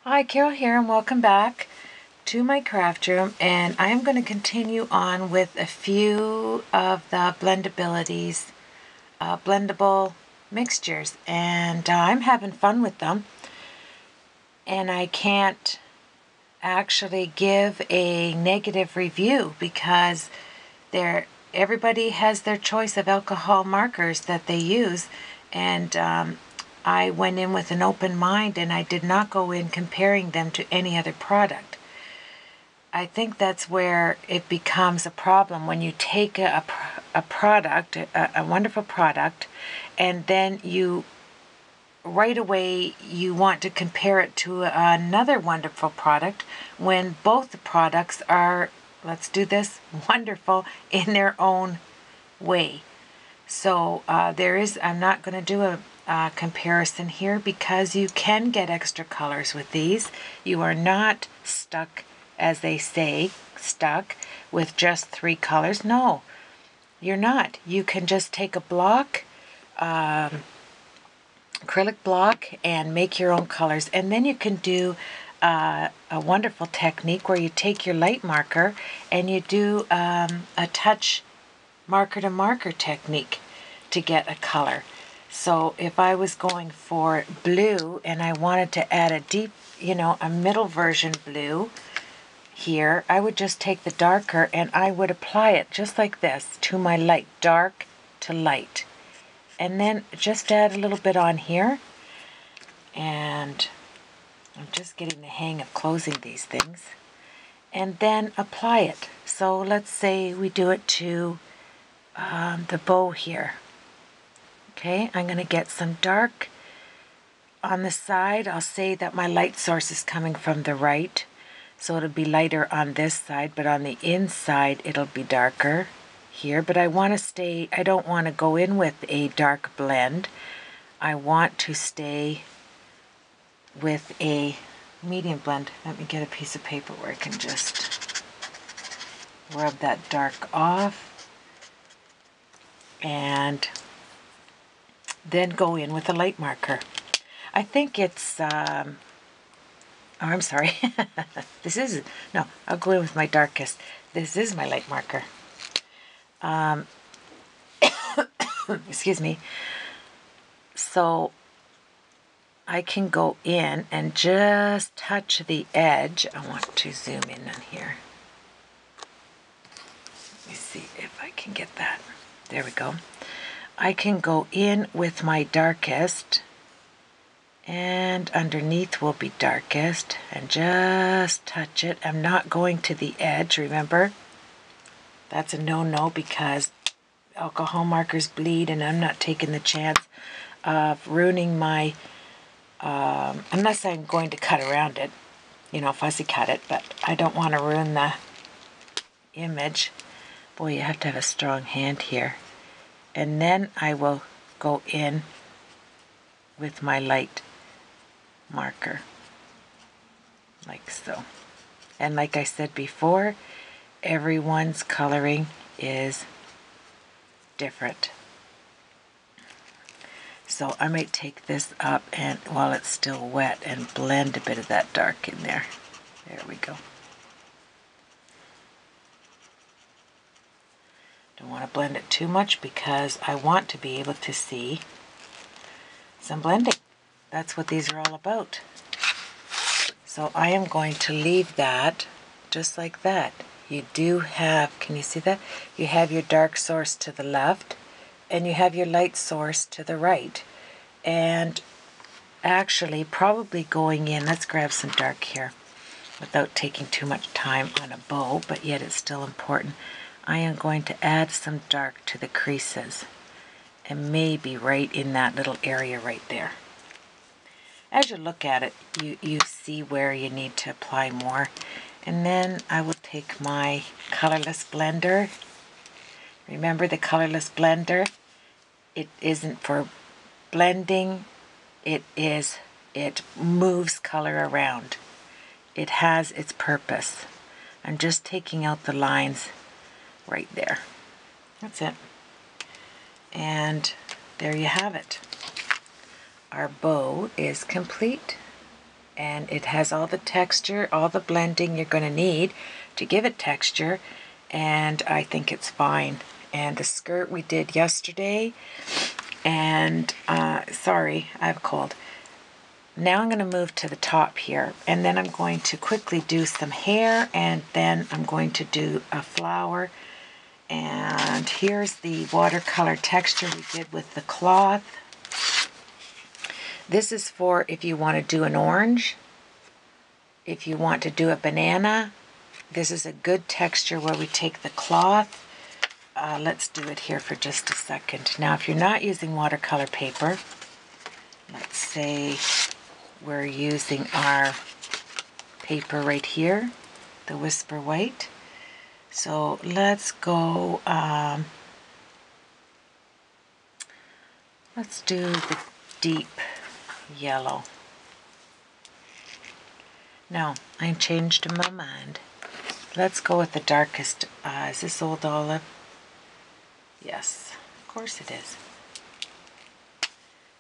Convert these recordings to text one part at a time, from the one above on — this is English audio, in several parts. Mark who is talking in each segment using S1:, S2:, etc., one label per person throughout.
S1: Hi, Carol here, and welcome back to my craft room. And I am going to continue on with a few of the blendabilities, blendable mixtures, and I'm having fun with them. And I can't actually give a negative review because everybody has their choice of alcohol markers that they use, and I went in with an open mind and I did not go in comparing them to any other product. I think that's where it becomes a problem when you take a product, a wonderful product, and then you right away you want to compare it to another wonderful product when both the products are, let's do this, wonderful in their own way. So I'm not going to do a comparison here because you can get extra colors with these. You are not stuck, as they say, stuck with just 3 colors. No, you're not. You can just take a block, acrylic block, and make your own colors. And then you can do a wonderful technique where you take your light marker and you do a touch marker to marker technique to get a color. So if I was going for blue and I wanted to add a deep, a middle version blue here, I would just take the darker and I would apply it just like this to my light, dark to light. And then just add a little bit on here. And I'm just getting the hang of closing these things. And then apply it. So let's say we do it to the bow here. Okay, I'm going to get some dark on the side. I'll say that my light source is coming from the right, so it'll be lighter on this side, but on the inside it'll be darker here. But I don't want to go in with a dark blend. I want to stay with a medium blend. Let me get a piece of paper where I can just rub that dark off and then go in with a light marker. I think it's, I'm sorry. I'll go in with my darkest. This is my light marker. Excuse me. So I can go in and just touch the edge. I want to zoom in on here. Let me see if I can get that. There we go. I can go in with my darkest, and underneath will be darkest, and just touch it. I'm not going to the edge, remember? That's a no-no because alcohol markers bleed, and I'm not taking the chance of ruining my, unless I'm going to cut around it, fussy cut it, but I don't want to ruin the image. Boy, you have to have a strong hand here. And then I will go in with my light marker, like so. And like I said before, everyone's coloring is different. So I might take this up and while it's still wet and blend a bit of that dark in there. There we go. Don't want to blend it too much because I want to be able to see some blending. That's what these are all about. So I am going to leave that just like that. You do have, can you see that? You have your dark source to the left and you have your light source to the right. And actually probably going in, let's grab some dark here without taking too much time on a bow, but yet it's still important. I am going to add some dark to the creases and maybe right in that little area right there. As you look at it, you see where you need to apply more. And then I will take my colorless blender. Remember the colorless blender? It isn't for blending. It moves color around. It has its purpose. I'm just taking out the lines right there. That's it. And there you have it. Our bow is complete. and it has all the texture, all the blending you're going to need to give it texture, and I think it's fine. And the skirt we did yesterday, and sorry, I have a cold. Now I'm going to move to the top here, and then I'm going to quickly do some hair, and then I'm going to do a flower. And here's the watercolor texture we did with the cloth. This is for if you want to do an orange, if you want to do a banana. This is a good texture where we take the cloth. Let's do it here for just a second. Now, if you're not using watercolor paper, let's say we're using our paper right here, the Whisper White. So let's go, let's do the deep yellow. No, I changed my mind. Let's go with the darkest. Is this Old Olive? Yes, of course it is.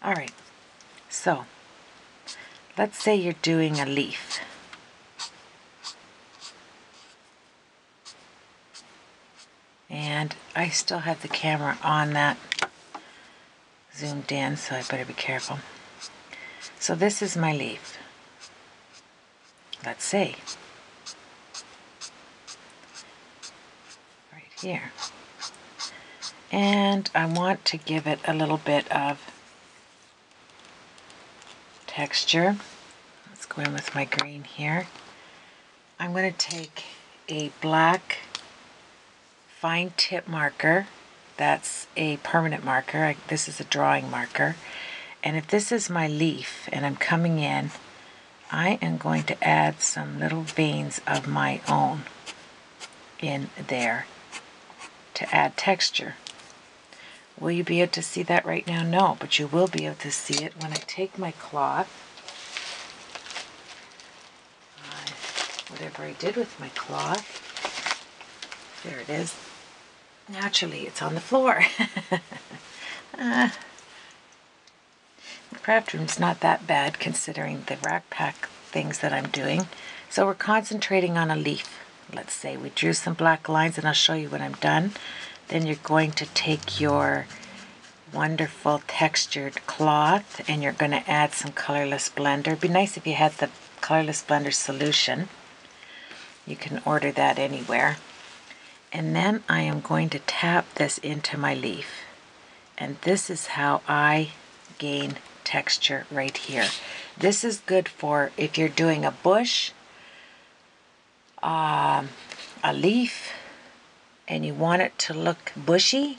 S1: All right, so let's say you're doing a leaf. And I still have the camera on that zoomed in, so I better be careful. So this is my leaf. Let's say. Right here. And I want to give it a little bit of texture. Let's go in with my green here. I'm going to take a black fine tip marker. That's a permanent marker. This is a drawing marker. And if this is my leaf and I'm coming in, I am going to add some little veins of my own in there to add texture. Will you be able to see that right now? No, but you will be able to see it when I take my cloth. Whatever I did with my cloth. There it is. Naturally, it's on the floor. The craft room's not that bad considering the rack pack things that I'm doing. So we're concentrating on a leaf. Let's say we drew some black lines, and I'll show you when I'm done. Then you're going to take your wonderful textured cloth and you're going to add some colorless blender. It'd be nice if you had the colorless blender solution. You can order that anywhere. And then I am going to tap this into my leaf. And this is how I gain texture right here. This is good for if you're doing a bush, a leaf, and you want it to look bushy,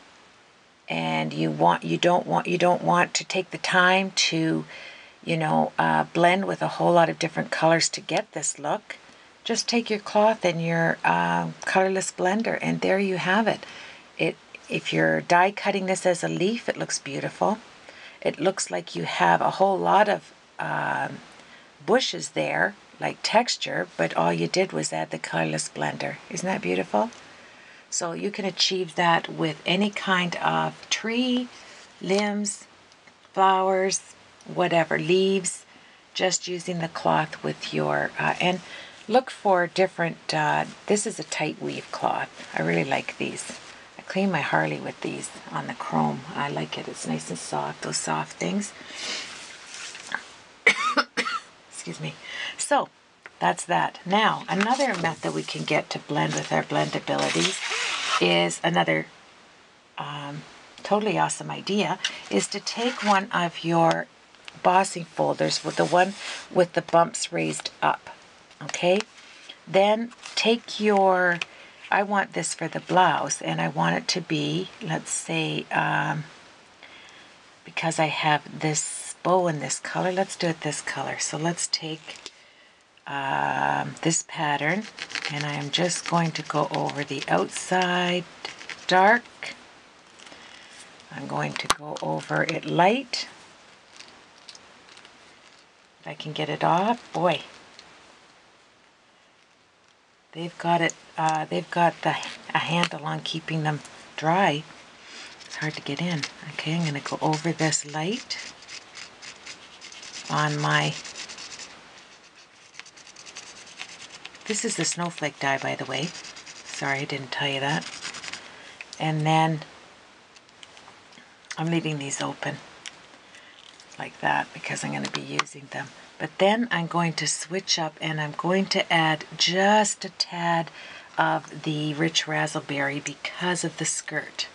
S1: and you don't want to take the time to, blend with a whole lot of different colors to get this look. Just take your cloth and your colorless blender, and there you have it. If you're die cutting this as a leaf, it looks beautiful. It looks like you have a whole lot of bushes there, like texture, but all you did was add the colorless blender. Isn't that beautiful? So you can achieve that with any kind of tree, limbs, flowers, whatever, leaves, just using the cloth with your, and look for different, this is a tight weave cloth. I really like these. I clean my Harley with these on the chrome. I like it. It's nice and soft, those soft things. Excuse me. So, that's that. Now, another method we can get to blend with our blendabilities is another totally awesome idea, is to take one of your embossing folders, with the one with the bumps raised up. Okay, then take your, I want this for the blouse, and I want it to be, let's say, because I have this bow in this color, let's do it this color. So let's take this pattern, and I am just going to go over the outside dark. I'm going to go over it light. If I can get it off, boy. They've got it. They've got a handle on keeping them dry. It's hard to get in. Okay, I'm going to go over this light on my This is the snowflake dye, by the way. Sorry, I didn't tell you that. And then I'm leaving these open like that because I'm going to be using them. But then I'm going to switch up and I'm going to add just a tad of the Rich Razzleberry because of the skirt.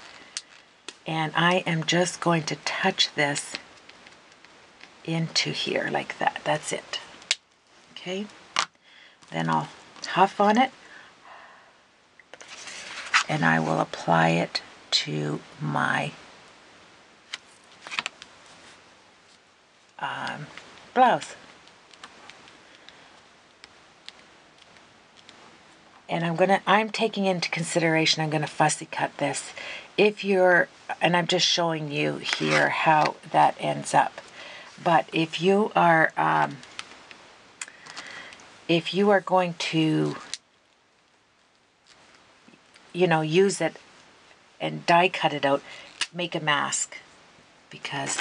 S1: And I am just going to touch this into here like that. That's it. Okay. Then I'll huff on it and I will apply it to my blouse. And I'm taking into consideration, I'm gonna fussy cut this. If you're, and I'm just showing you here how that ends up. But if you are going to, you know, use it and die cut it out, make a mask, because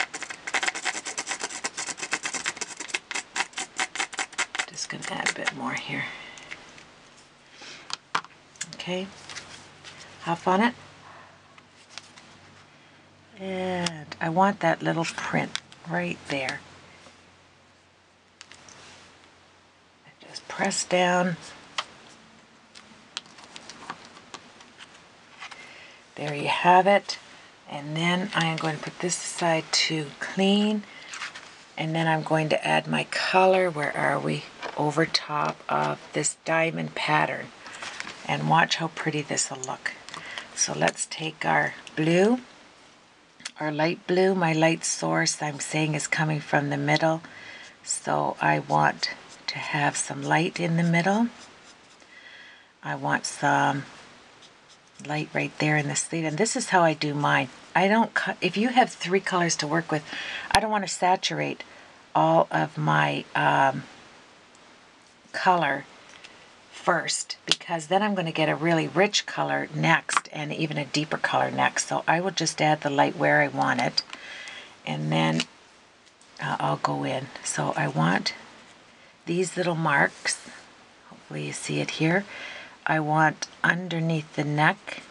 S1: just gonna add a bit more here. Okay, huff on it. And I want that little print right there. Just press down. There you have it. And then I am going to put this aside to clean. And then I'm going to add my color, where are we? Over top of this diamond pattern. And watch how pretty this will look. So let's take our blue, our light blue. My light source, I'm saying, is coming from the middle. So I want to have some light in the middle. I want some light right there in the sleeve. And this is how I do mine. I don't cut, if you have 3 colors to work with, I don't want to saturate all of my color first, because then I'm going to get a really rich color next and even a deeper color next. So I will just add the light where I want it, and then I'll go in. So I want these little marks, hopefully you see it here. I want underneath the neck,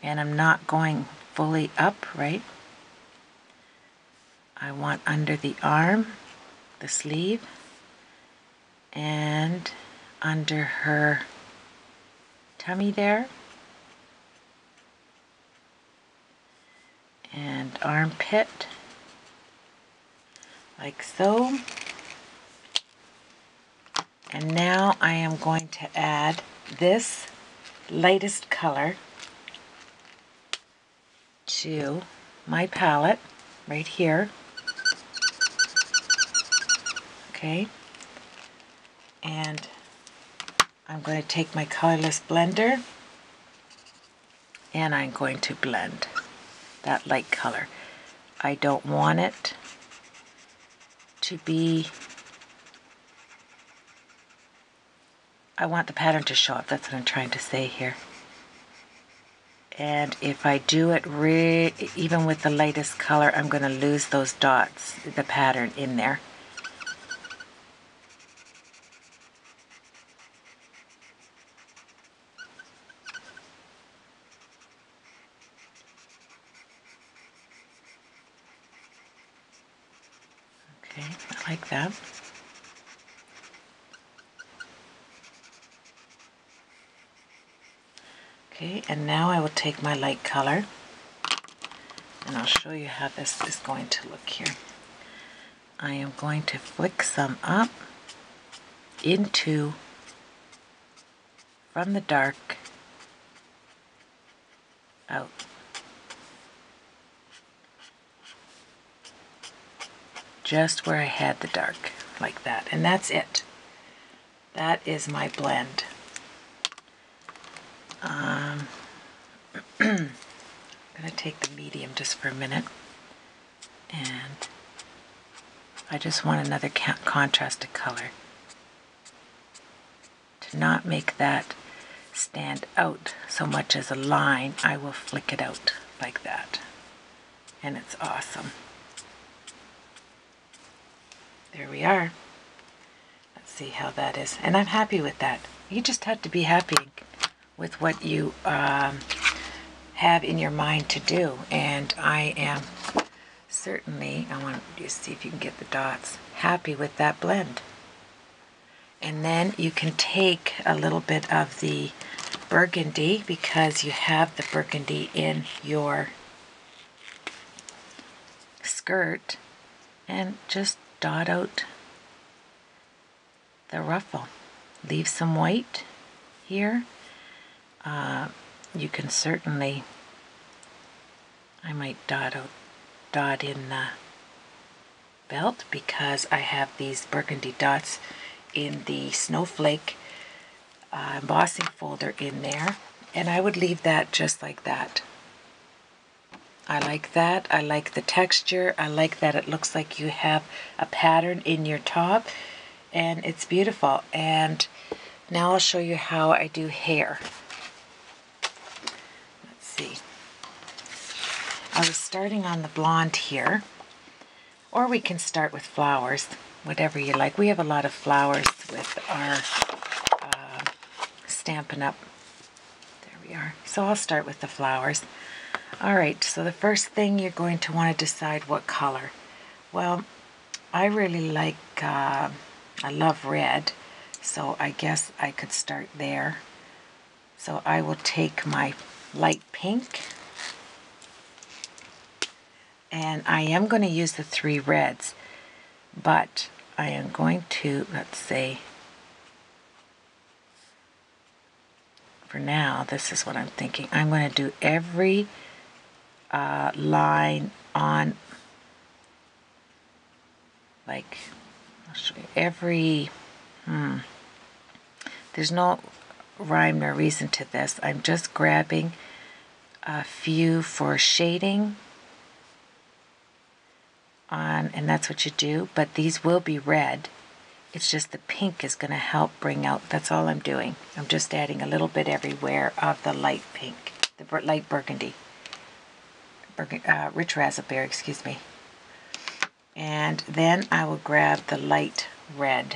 S1: and I'm not going fully up, right? I want under the arm, the sleeve, and under her tummy there, and armpit, like so. And now I am going to add this lightest color to my palette right here. Okay. And I'm going to take my colorless blender and I'm going to blend that light color. I don't want it to be, I want the pattern to show up. That's what I'm trying to say here. And if I do it even with the lightest color, I'm going to lose those dots, the pattern in there. Okay, I like that. Okay, and now I will take my light color and I'll show you how this is going to look here. I am going to flick some up into, from the dark, out. Just where I had the dark, like that. And that's it. That is my blend. I'm going to take the medium just for a minute. And I just want another contrasted color. To not make that stand out so much as a line, I will flick it out like that. And it's awesome. There we are. see how that is. And I'm happy with that. You just have to be happy with what you have in your mind to do. And I am certainly, I want you to see if you can get the dots, happy with that blend. And then you can take a little bit of the burgundy, because you have the burgundy in your skirt, and just dot out the ruffle. Leave some white here. You can certainly, I might dot in the belt, because I have these burgundy dots in the snowflake embossing folder in there, and I would leave that just like that. I like that. I like the texture. I like that it looks like you have a pattern in your top, and it's beautiful. And now I'll show you how I do hair. Let's see. I was starting on the blonde here, or we can start with flowers, whatever you like. We have a lot of flowers with our Stampin' Up. There we are. So I'll start with the flowers. All right, so the first thing you're going to want to decide what color. Well, I really like, I love red, so I guess I could start there. So I will take my light pink, and I am going to use the 3 reds, but I am going to, let's say, for now, this is what I'm thinking. I'm going to do every line on, like, I'll show you every, there's no rhyme nor reason to this. I'm just grabbing a few for shading on, and that's what you do, but these will be red. It's just the pink is going to help bring out, that's all I'm doing. I'm just adding a little bit everywhere of the light pink, the light burgundy. Rich raspberry, excuse me. And then I will grab the light red.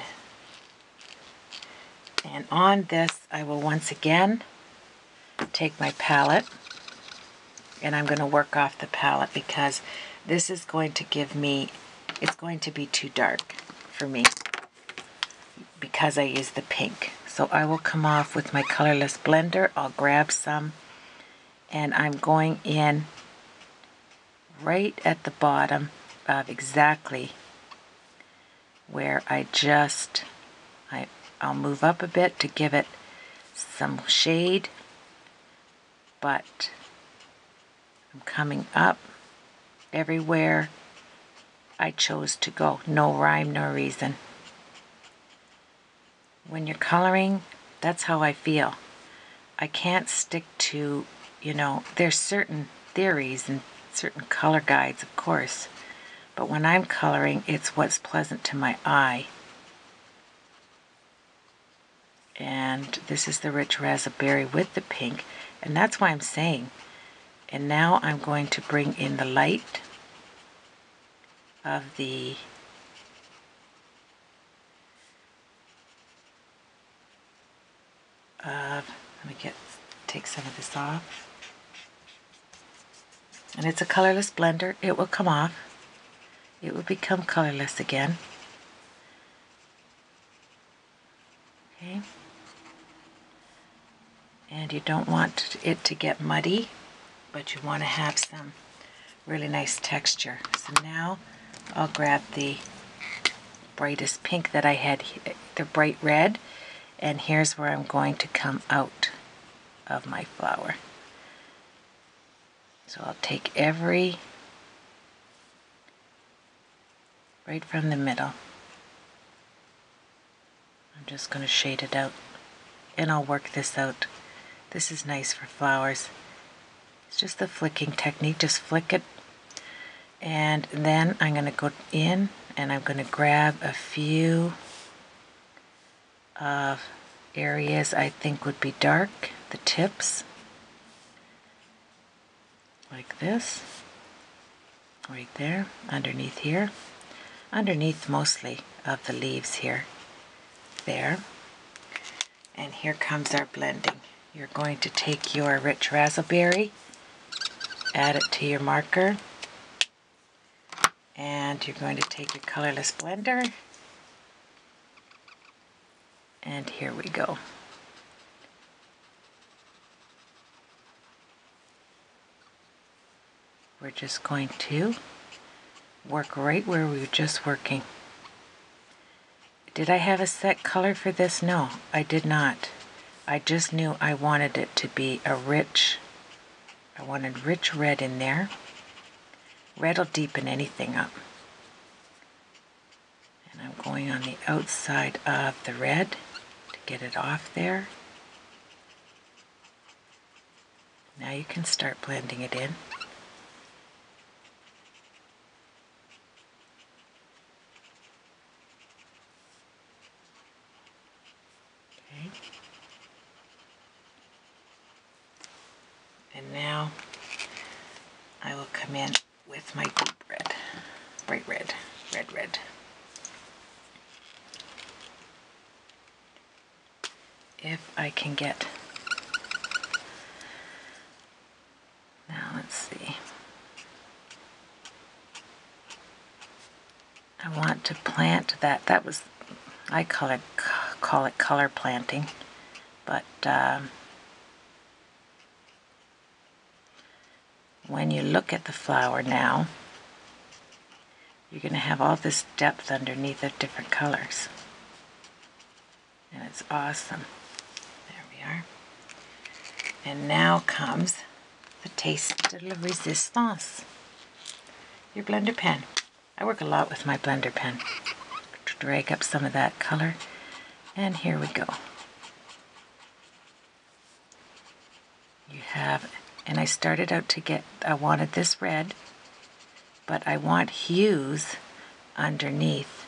S1: And on this, I will once again take my palette, and I'm going to work off the palette, because this is going to give me, it's going to be too dark for me because I use the pink. So I will come off with my colorless blender. I'll grab some, and I'm going in right at the bottom of exactly where I'll move up a bit to give it some shade, but I'm coming up everywhere I chose to go. No rhyme, no reason. When you're coloring, that's how I feel. I can't stick to, there's certain theories and certain color guides, of course, but when I'm coloring, it's what's pleasant to my eye. And this is the rich raspberry with the pink, and that's why I'm saying. And now I'm going to bring in the light of the let me take some of this off. And it's a colorless blender. It will come off. It will become colorless again. Okay. And you don't want it to get muddy, but you want to have some really nice texture. So now I'll grab the brightest pink that I had, the bright red, and here's where I'm going to come out of my flower. So I'll take every, right from the middle. I'm just going to shade it out, and I'll work this out. This is nice for flowers. It's just the flicking technique, just flick it. And then I'm going to go in and I'm going to grab a few of areas I think would be dark, the tips, like this, right there, underneath here, underneath mostly of the leaves here. there. And here comes our blending. You're going to take your rich raspberry, add it to your marker, and you're going to take your colorless blender, and here we go. We're just going to work right where we were just working. Did I have a set color for this? No, I did not. I just knew I wanted it to be I wanted rich red in there. Red will deepen anything up. And I'm going on the outside of the red to get it off there. Now you can start blending it in. Okay. And now I will come in with my deep red, bright red, red. If I can get, now let's see. I want to plant that was, I call it color planting, but when you look at the flower now, you're going to have all this depth underneath of different colors. And it's awesome. There we are. And now comes the taste de la resistance. Your blender pen. I work a lot with my blender pen to drag up some of that color. And here we go. You have, and I started out to get, I wanted this red, but I want hues underneath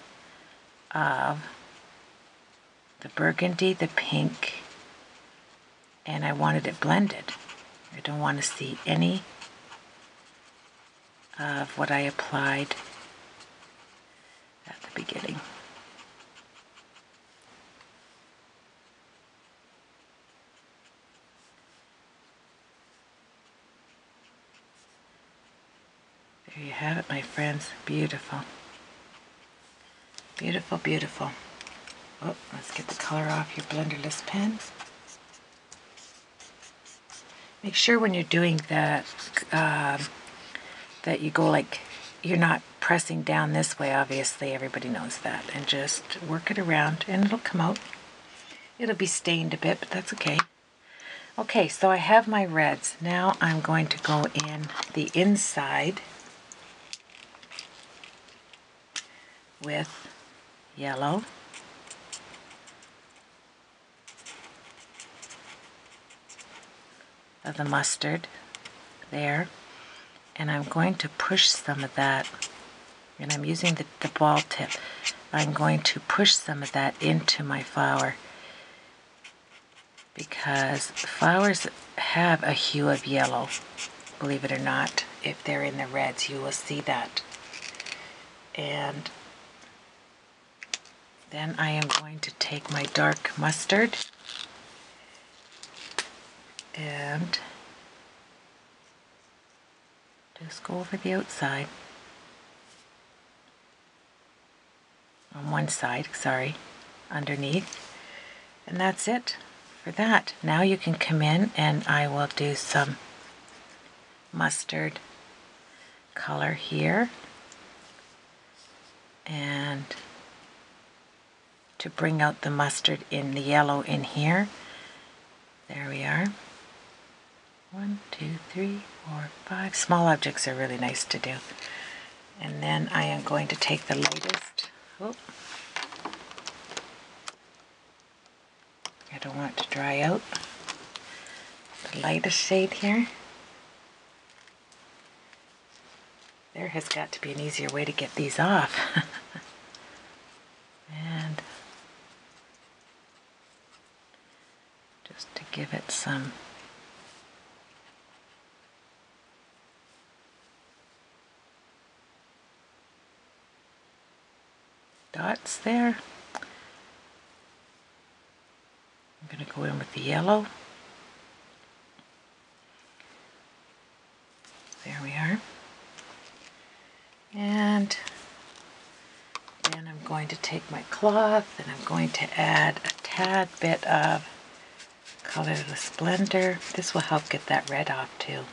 S1: of the burgundy, the pink, and I wanted it blended. I don't want to see any of what I applied at the beginning. There you have it, my friends. Beautiful. Beautiful, beautiful. Oh, let's get the color off your blenderless pen. Make sure when you're doing that, that you go like, you're not pressing down this way, obviously, everybody knows that. And just work it around and it'll come out. It'll be stained a bit, but that's okay. Okay, so I have my reds. Now I'm going to go in the inside with yellow. Of the mustard there, and I'm going to push some of that, and I'm using the ball tip. I'm going to push some of that into my flower because flowers have a hue of yellow, believe it or not. If they're in the reds, you will see that. And then I am going to take my dark mustard and just go over the outside. On one side, sorry, underneath. And that's it for that. Now you can come in and I will do some mustard color here. And to bring out the mustard in the yellow in here. There we are. 1, 2, 3, 4, 5. Small objects are really nice to do. And then I am going to take the lightest. Oh. I don't want it to dry out. The lightest shade here. There has got to be an easier way to get these off. And just to give it some dots there. I'm going to go in with the yellow. There we are. And then I'm going to take my cloth and I'm going to add a tad bit of Colorless Splendor. This will help get that red off too.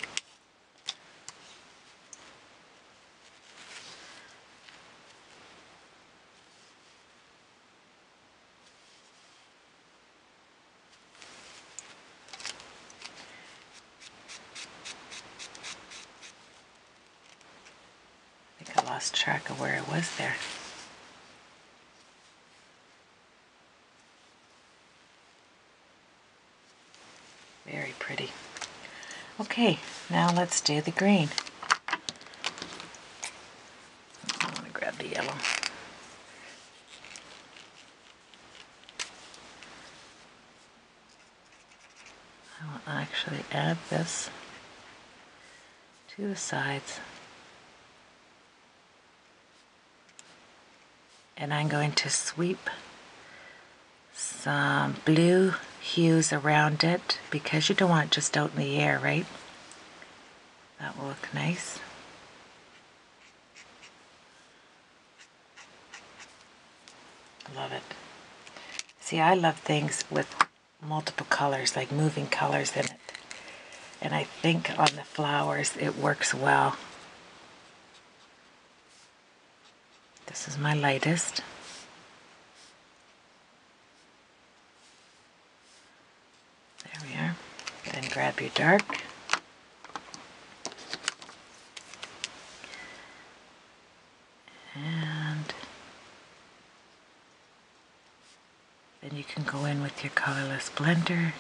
S1: I think I lost track of where it was there. Very pretty. Okay, now let's do the green. I want to grab the yellow. I will actually add this to the sides. And I'm going to sweep some blue hues around it because you don't want it just out in the air, right? That will look nice. Love it. See, I love things with multiple colors, like moving colors in it. And I think on the flowers it works well. This is my lightest. There we are. Then grab your dark. And then you can go in with your Colorless Blender.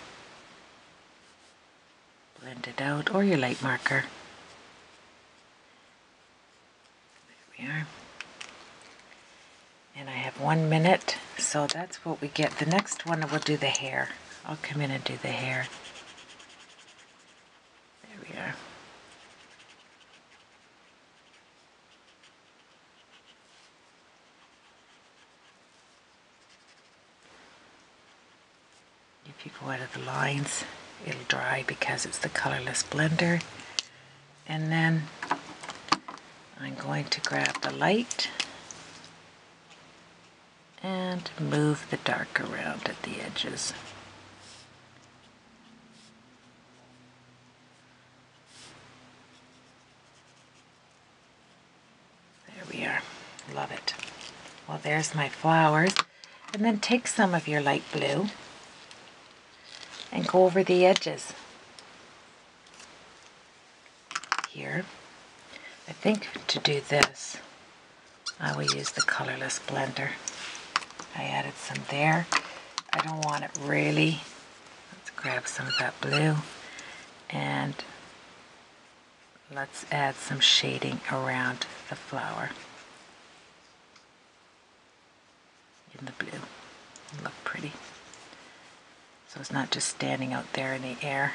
S1: Blend it out, or your light marker. There we are. And I have 1 minute, so that's what we get. The next one we'll do the hair. I'll come in and do the hair. There we are. If you go out of the lines, it'll dry because it's the Colorless Blender. And then I'm going to grab the light and move the dark around at the edges. There we are. Love it. Well, there's my flowers. And then take some of your light blue and go over the edges. Here. I think to do this, I will use the Colorless Blender. I added some there. I don't want it really. Let's grab some of that blue and let's add some shading around the flower in the blue. It'll look pretty. So it's not just standing out there in the air.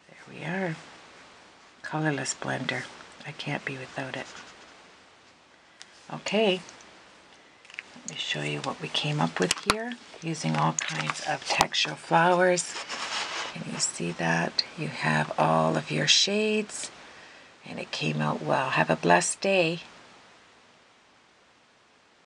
S1: There we are. Colorless Blender. I can't be without it. Okay. Let me show you what we came up with here using all kinds of textural flowers. Can you see that? You have all of your shades and it came out well. Have a blessed day.